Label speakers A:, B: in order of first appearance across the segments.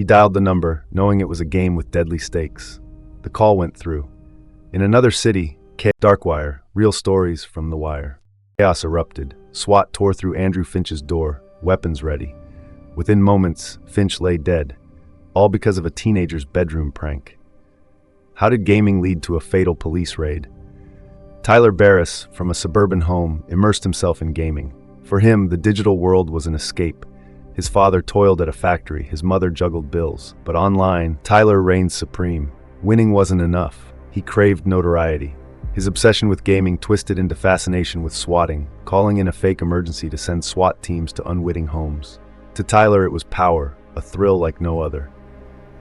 A: He dialed the number, knowing it was a game with deadly stakes. The call went through. In another city, DARKWIRE, real stories from The Wire. Chaos erupted. SWAT tore through Andrew Finch's door, weapons ready. Within moments, Finch lay dead, all because of a teenager's bedroom prank. How did gaming lead to a fatal police raid? Tyler Barris, from a suburban home, immersed himself in gaming. For him, the digital world was an escape. His father toiled at a factory, his mother juggled bills. But online, Tyler reigned supreme. Winning wasn't enough. He craved notoriety. His obsession with gaming twisted into fascination with swatting, calling in a fake emergency to send SWAT teams to unwitting homes. To Tyler, it was power, a thrill like no other.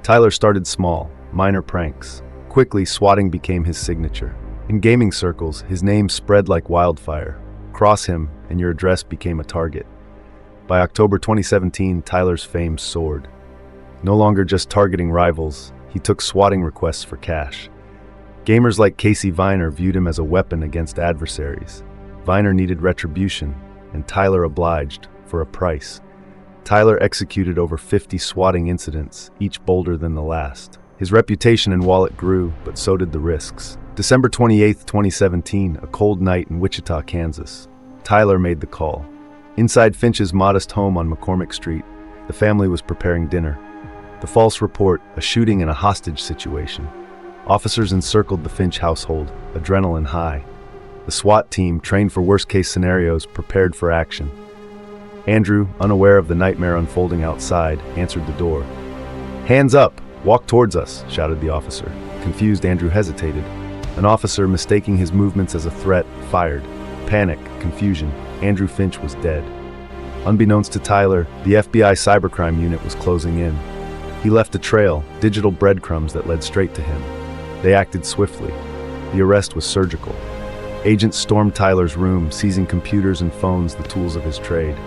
A: Tyler started small, minor pranks. Quickly, swatting became his signature. In gaming circles, his name spread like wildfire. Cross him, and your address became a target. By October 2017, Tyler's fame soared. No longer just targeting rivals, he took swatting requests for cash. Gamers like Casey Viner viewed him as a weapon against adversaries. Viner needed retribution, and Tyler obliged, for a price. Tyler executed over 50 swatting incidents, each bolder than the last. His reputation and wallet grew, but so did the risks. December 28, 2017, a cold night in Wichita, Kansas. Tyler made the call. Inside Finch's modest home on McCormick Street, the family was preparing dinner. The false report, a shooting and a hostage situation. Officers encircled the Finch household, adrenaline high. The SWAT team, trained for worst-case scenarios, prepared for action. Andrew, unaware of the nightmare unfolding outside, answered the door. "Hands up! Walk towards us!" shouted the officer. Confused, Andrew hesitated. An officer, mistaking his movements as a threat, fired. Panic, confusion. Andrew Finch was dead. Unbeknownst to Tyler, the FBI cybercrime unit was closing in. He left a trail, digital breadcrumbs that led straight to him. They acted swiftly. The arrest was surgical. Agents stormed Tyler's room, seizing computers and phones, the tools of his trade.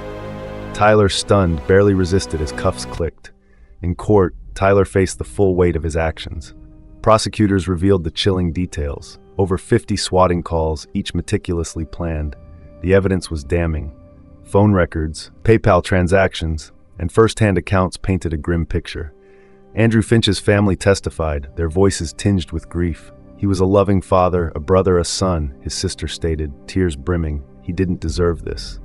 A: Tyler, stunned, barely resisted as cuffs clicked. In court, Tyler faced the full weight of his actions. Prosecutors revealed the chilling details. Over 50 swatting calls, each meticulously planned. The evidence was damning. Phone records, PayPal transactions, and first-hand accounts painted a grim picture. Andrew Finch's family testified, their voices tinged with grief. He was a loving father, a brother, a son, his sister stated, tears brimming. He didn't deserve this.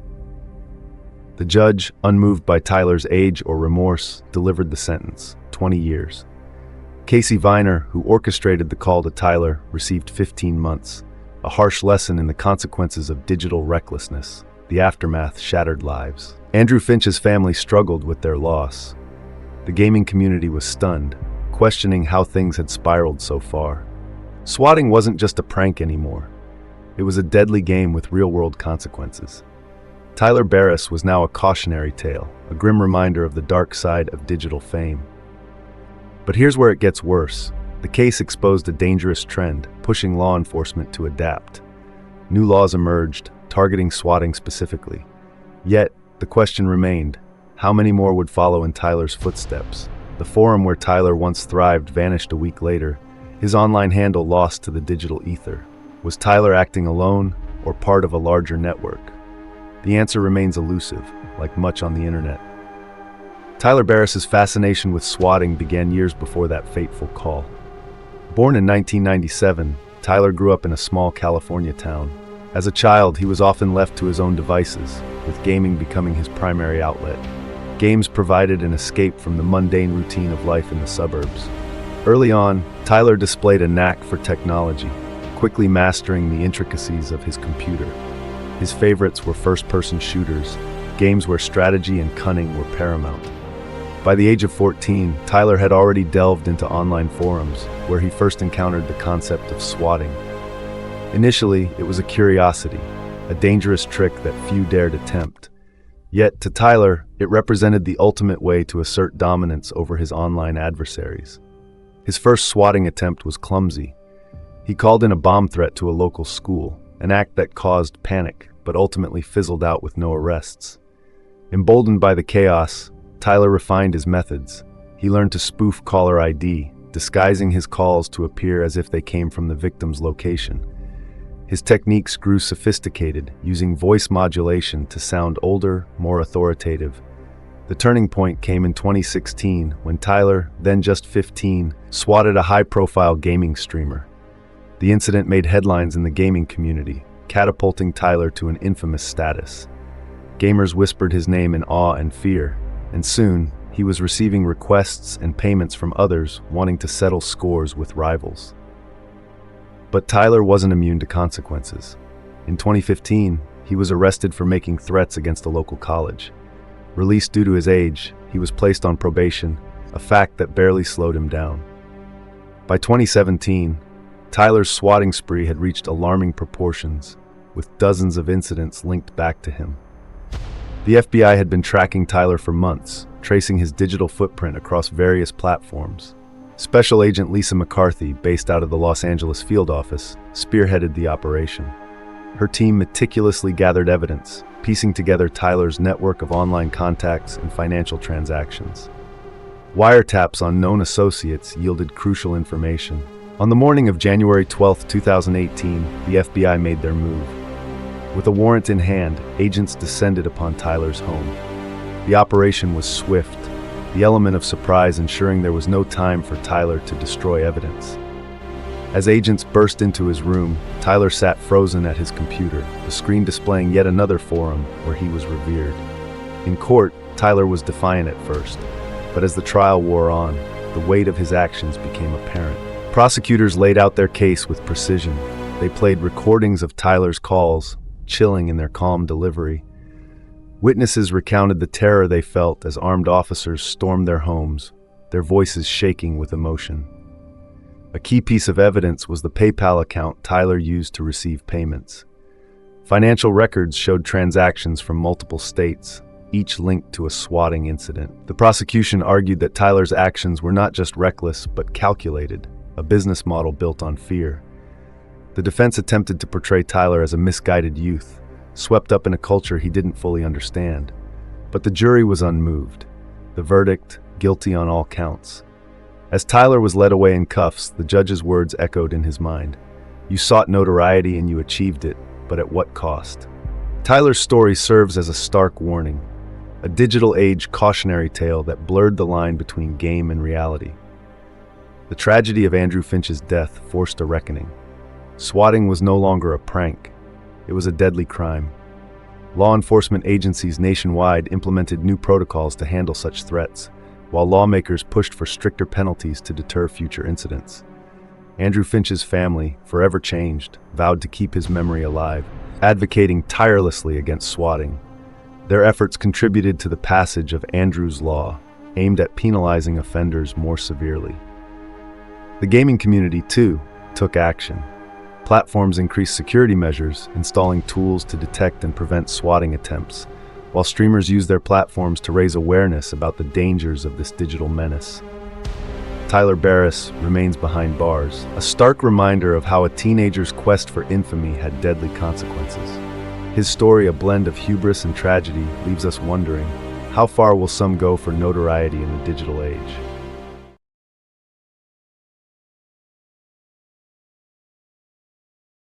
A: The judge, unmoved by Tyler's age or remorse, delivered the sentence, 20 years. Casey Viner, who orchestrated the call to Tyler, received 15 months. A harsh lesson in the consequences of digital recklessness. The aftermath shattered lives. Andrew Finch's family struggled with their loss. The gaming community was stunned, questioning how things had spiraled so far. Swatting wasn't just a prank anymore. It was a deadly game with real-world consequences. Tyler Barris was now a cautionary tale, a grim reminder of the dark side of digital fame. But here's where it gets worse. The case exposed a dangerous trend, pushing law enforcement to adapt. New laws emerged, targeting swatting specifically. Yet, the question remained, how many more would follow in Tyler's footsteps? The forum where Tyler once thrived vanished a week later, his online handle lost to the digital ether. Was Tyler acting alone, or part of a larger network? The answer remains elusive, like much on the internet. Tyler Barris's fascination with swatting began years before that fateful call. Born in 1997, Tyler grew up in a small California town. As a child, he was often left to his own devices, with gaming becoming his primary outlet. Games provided an escape from the mundane routine of life in the suburbs. Early on, Tyler displayed a knack for technology, quickly mastering the intricacies of his computer. His favorites were first-person shooters, games where strategy and cunning were paramount. By the age of 14, Tyler had already delved into online forums, where he first encountered the concept of swatting. Initially, it was a curiosity, a dangerous trick that few dared attempt. Yet, to Tyler, it represented the ultimate way to assert dominance over his online adversaries. His first swatting attempt was clumsy. He called in a bomb threat to a local school, an act that caused panic, but ultimately fizzled out with no arrests. Emboldened by the chaos, Tyler refined his methods. He learned to spoof caller ID, disguising his calls to appear as if they came from the victim's location. His techniques grew sophisticated, using voice modulation to sound older, more authoritative. The turning point came in 2016 when Tyler, then just 15, swatted a high-profile gaming streamer. The incident made headlines in the gaming community, catapulting Tyler to an infamous status. Gamers whispered his name in awe and fear, and soon, he was receiving requests and payments from others wanting to settle scores with rivals. But Tyler wasn't immune to consequences. In 2015, he was arrested for making threats against a local college. Released due to his age, he was placed on probation, a fact that barely slowed him down. By 2017, Tyler's swatting spree had reached alarming proportions, with dozens of incidents linked back to him. The FBI had been tracking Tyler for months, tracing his digital footprint across various platforms. Special Agent Lisa McCarthy, based out of the Los Angeles field office, spearheaded the operation. Her team meticulously gathered evidence, piecing together Tyler's network of online contacts and financial transactions. Wiretaps on known associates yielded crucial information. On the morning of January 12, 2018, the FBI made their move. With a warrant in hand, agents descended upon Tyler's home. The operation was swift, the element of surprise ensuring there was no time for Tyler to destroy evidence. As agents burst into his room, Tyler sat frozen at his computer, the screen displaying yet another forum where he was revered. In court, Tyler was defiant at first, but as the trial wore on, the weight of his actions became apparent. Prosecutors laid out their case with precision. They played recordings of Tyler's calls, chilling in their calm delivery. Witnesses recounted the terror they felt as armed officers stormed their homes, their voices shaking with emotion. A key piece of evidence was the PayPal account Tyler used to receive payments. Financial records showed transactions from multiple states, each linked to a swatting incident. The prosecution argued that Tyler's actions were not just reckless, but calculated, a business model built on fear. The defense attempted to portray Tyler as a misguided youth, swept up in a culture he didn't fully understand. But the jury was unmoved. The verdict, guilty on all counts. As Tyler was led away in cuffs, the judge's words echoed in his mind. You sought notoriety and you achieved it, but at what cost? Tyler's story serves as a stark warning, a digital age cautionary tale that blurred the line between game and reality. The tragedy of Andrew Finch's death forced a reckoning. Swatting was no longer a prank. It was a deadly crime. Law enforcement agencies nationwide implemented new protocols to handle such threats, while lawmakers pushed for stricter penalties to deter future incidents. Andrew Finch's family, forever changed, vowed to keep his memory alive, advocating tirelessly against swatting. Their efforts contributed to the passage of Andrew's Law, aimed at penalizing offenders more severely. The gaming community, too, took action. Platforms increased security measures, installing tools to detect and prevent swatting attempts, while streamers used their platforms to raise awareness about the dangers of this digital menace. Tyler Barris remains behind bars, a stark reminder of how a teenager's quest for infamy had deadly consequences. His story, a blend of hubris and tragedy, leaves us wondering, how far will some go for notoriety in the digital age?